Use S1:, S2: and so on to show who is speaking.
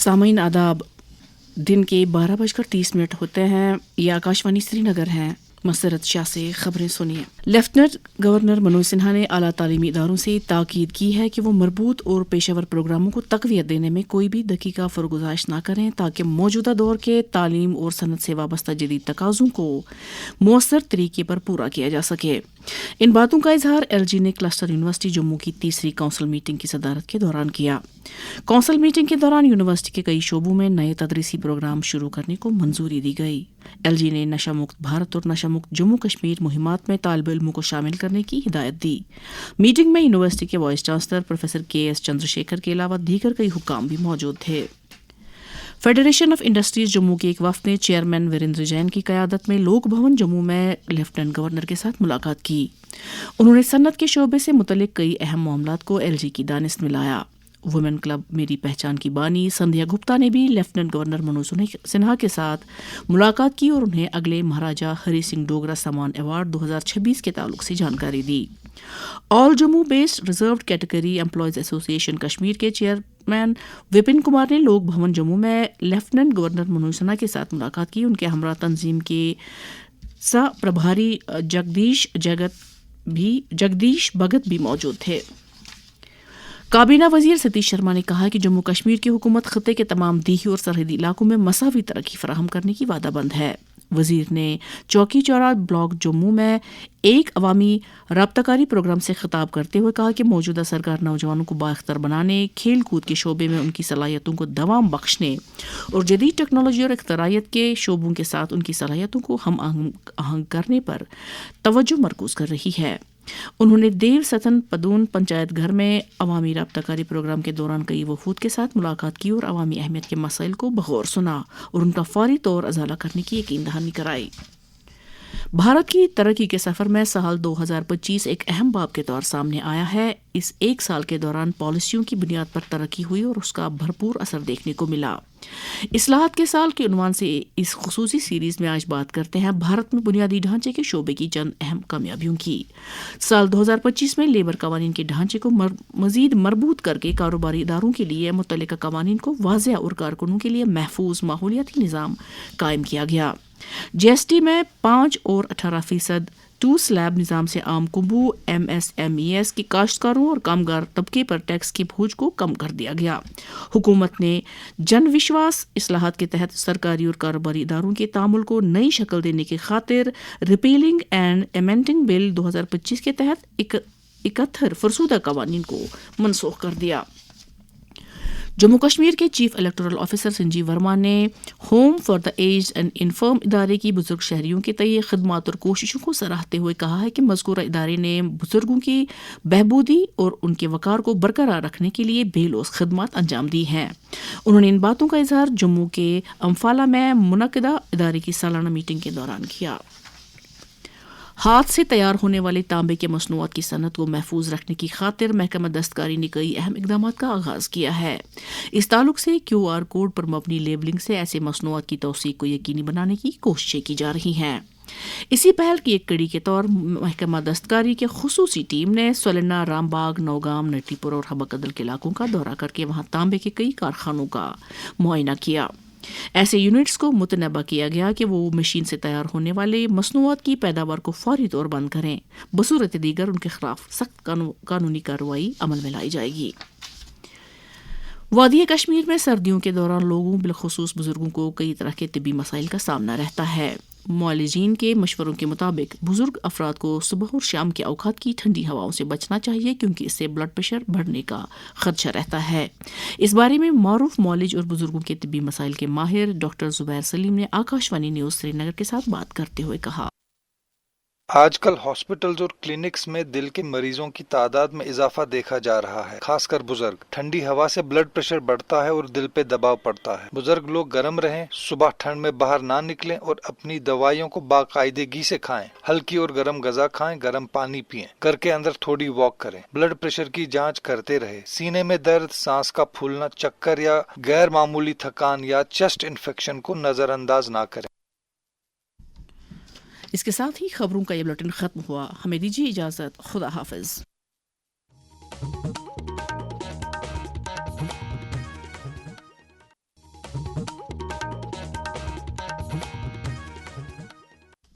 S1: سامعین آداب، دن کے 12:30 ہوتے ہیں۔ یہ آکاشوانی سری نگر ہے۔ مسرت شاہ سے خبریں سنیے۔ لیفٹیننٹ گورنر منوج سنہا نے اعلیٰ تعلیمی اداروں سے تاکید کی ہے کہ وہ مربوط اور پیشہ ور پروگراموں کو تقویت دینے میں کوئی بھی دقیقہ فرگزاشت نہ کریں تاکہ موجودہ دور کے تعلیم اور صنعت سے وابستہ جدید تقاضوں کو مؤثر طریقے پر پورا کیا جا سکے۔ ان باتوں کا اظہار ایل جی نے کلسٹر یونیورسٹی جموں کی تیسری کونسل میٹنگ کی صدارت کے دوران کیا۔ کونسل میٹنگ کے دوران یونیورسٹی کے کئی شعبوں میں نئے تدریسی پروگرام شروع کرنے کو منظوری دی گئی۔ ایل جی نے نشہ مکت بھارت اور نشہ مکت جموں کشمیر مہمات میں طالب علموں کو شامل کرنے کی ہدایت دی۔ میٹنگ میں یونیورسٹی کے وائس چانسلر پروفیسر کے ایس چندر شیکھر کے علاوہ دیگر کئی حکام بھی موجود تھے۔ فیڈریشن آف انڈسٹریز جموں کے ایک وفد نے چیئرمین وریندر جین کی قیادت میں لوک بھون جموں میں لیفٹیننٹ گورنر کے ساتھ ملاقات کی۔ انہوں نے صنعت کے شعبے سے متعلق کئی اہم معاملات کو ایل جی کی دانست میں لایا۔ وومن کلب میری پہچان کی بانی سندھیا گپتا نے بھی لیفٹیننٹ گورنر منوج سنہا کے ساتھ ملاقات کی اور انہیں اگلے مہاراجہ ہری سنگھ ڈوگرا سمان ایوارڈ 2026 کے تعلق سے جانکاری دی۔ All Jammu based reserved category employees association Kashmir کے چیئرمین وپن کمار نے لوک بھون جموں میں لیفٹیننٹ گورنر منوج سنہا کے ساتھ ملاقات کی۔ ان کے ہمراہ تنظیم کے سہ پربھاری جگدیش بھگت بھی موجود تھے۔ کابینہ وزیر ستیش شرما نے کہا کہ جموں کشمیر کی حکومت خطے کے تمام دیہی اور سرحدی علاقوں میں مساوی ترقی فراہم کرنے کی وعدہ بند ہے۔ وزیر نے چوکی چورا بلاک جموں میں ایک عوامی رابطہ کاری پروگرام سے خطاب کرتے ہوئے کہا کہ موجودہ سرکار نوجوانوں کو بااختیار بنانے، کھیل کود کے شعبے میں ان کی صلاحیتوں کو دوام بخشنے اور جدید ٹیکنالوجی اور اختراعیت کے شعبوں کے ساتھ ان کی صلاحیتوں کو ہم آہنگ کرنے پر توجہ مرکوز کر رہی ہے۔ انہوں نے دیو ستن پدون پنچایت گھر میں عوامی رابطہ کاری پروگرام کے دوران کئی وفود کے ساتھ ملاقات کی اور عوامی اہمیت کے مسائل کو بغور سنا اور ان کا فوری طور ازالہ کرنے کی یقین دہانی کرائی۔ بھارت کی ترقی کے سفر میں سال 2025 ایک اہم باب کے طور سامنے آیا ہے۔ اس ایک سال کے دوران پالیسیوں کی بنیاد پر ترقی ہوئی اور اس کا بھرپور اثر دیکھنے کو ملا۔ اصلاحات کے سال کے عنوان سے اس خصوصی سیریز میں آج بات کرتے ہیں بھارت میں بنیادی ڈھانچے کے شعبے کی چند اہم کامیابیوں کی۔ سال 2025 میں لیبر قوانین کے ڈھانچے کو مزید مربوط کر کے کاروباری اداروں کے لیے متعلقہ قوانین کو واضح اور کارکنوں کے لیے محفوظ ماحولیاتی نظام قائم کیا گیا۔ جی ایس ٹی میں 5 اور 18% 2 سلیب نظام سے عام کنبوں، M S M E S کی کاشتکاروں اور کامگار طبقے پر ٹیکس کی بوجھ کو کم کر دیا گیا۔ حکومت نے جن وشواس اصلاحات کے تحت سرکاری اور کاروباری اداروں کے تعامل کو نئی شکل دینے کی خاطر ریپیلنگ اینڈ امینڈنگ بل 2025 کے تحت 71 فرسودہ قوانین کو منسوخ کر دیا۔ جموں کشمیر کے chief electoral officer Sanjeev Verma نے home for the aged and infirm ادارے کی بزرگ شہریوں کے تئیں خدمات اور کوششوں کو سراہتے ہوئے کہا ہے کہ مذکورہ ادارے نے بزرگوں کی بہبودی اور ان کے وقار کو برقرار رکھنے کے لیے بے لوث خدمات انجام دی ہیں۔ انہوں نے ان باتوں کا اظہار جموں کے امفالہ میں منعقدہ ادارے کی سالانہ میٹنگ کے دوران کیا۔ ہاتھ سے تیار ہونے والے تانبے کے مصنوعات کی صنعت کو محفوظ رکھنے کی خاطر محکمہ دستکاری نے کئی اہم اقدامات کا آغاز کیا ہے۔ اس تعلق سے کیو آر کوڈ پر مبنی لیبلنگ سے ایسے مصنوعات کی توثیق کو یقینی بنانے کی کوششیں کی جا رہی ہیں۔ اسی پہل کی ایک کڑی کے طور محکمہ دستکاری کے خصوصی ٹیم نے سولینا، رام باغ، نوگام، نٹی پور اور حبہ قدل کے علاقوں کا دورہ کر کے وہاں تانبے کے کئی کارخانوں کا معائنہ کیا۔ ایسے یونٹس کو متنبہ کیا گیا کہ وہ مشین سے تیار ہونے والے مصنوعات کی پیداوار کو فوری طور بند کریں، بصورت دیگر ان کے خلاف سخت قانونی کارروائی عمل میں لائی جائے گی۔ وادی کشمیر میں سردیوں کے دوران لوگوں بالخصوص بزرگوں کو کئی طرح کے طبی مسائل کا سامنا رہتا ہے۔ معالجین کے مشوروں کے مطابق بزرگ افراد کو صبح اور شام کے اوقات کی ٹھنڈی ہواؤں سے بچنا چاہیے کیونکہ اس سے بلڈ پریشر بڑھنے کا خدشہ رہتا ہے۔ اس بارے میں معروف معالج اور بزرگوں کے طبی مسائل کے ماہر ڈاکٹر زبیر سلیم نے آکاشوانی نیوز سری نگر کے ساتھ بات کرتے ہوئے کہا،
S2: آج کل ہاسپٹلز اور کلینکس میں دل کے مریضوں کی تعداد میں اضافہ دیکھا جا رہا ہے، خاص کر بزرگ۔ ٹھنڈی ہوا سے بلڈ پریشر بڑھتا ہے اور دل پہ دباؤ پڑتا ہے۔ بزرگ لوگ گرم رہیں، صبح ٹھنڈ میں باہر نہ نکلیں اور اپنی دوائیوں کو باقاعدگی سے کھائیں۔ ہلکی اور گرم غذا کھائیں، گرم پانی پئیں، گھر کے اندر تھوڑی واک کریں۔ بلڈ پریشر کی جانچ کرتے رہے۔ سینے میں درد، سانس کا پھولنا، چکر یا غیر معمولی تھکان یا چیسٹ انفیکشن کو نظر انداز نہ کریں۔
S1: اس کے ساتھ ہی خبروں کا یہ بلیٹن ختم ہوا۔ ہمیں دیجیے اجازت، خدا حافظ۔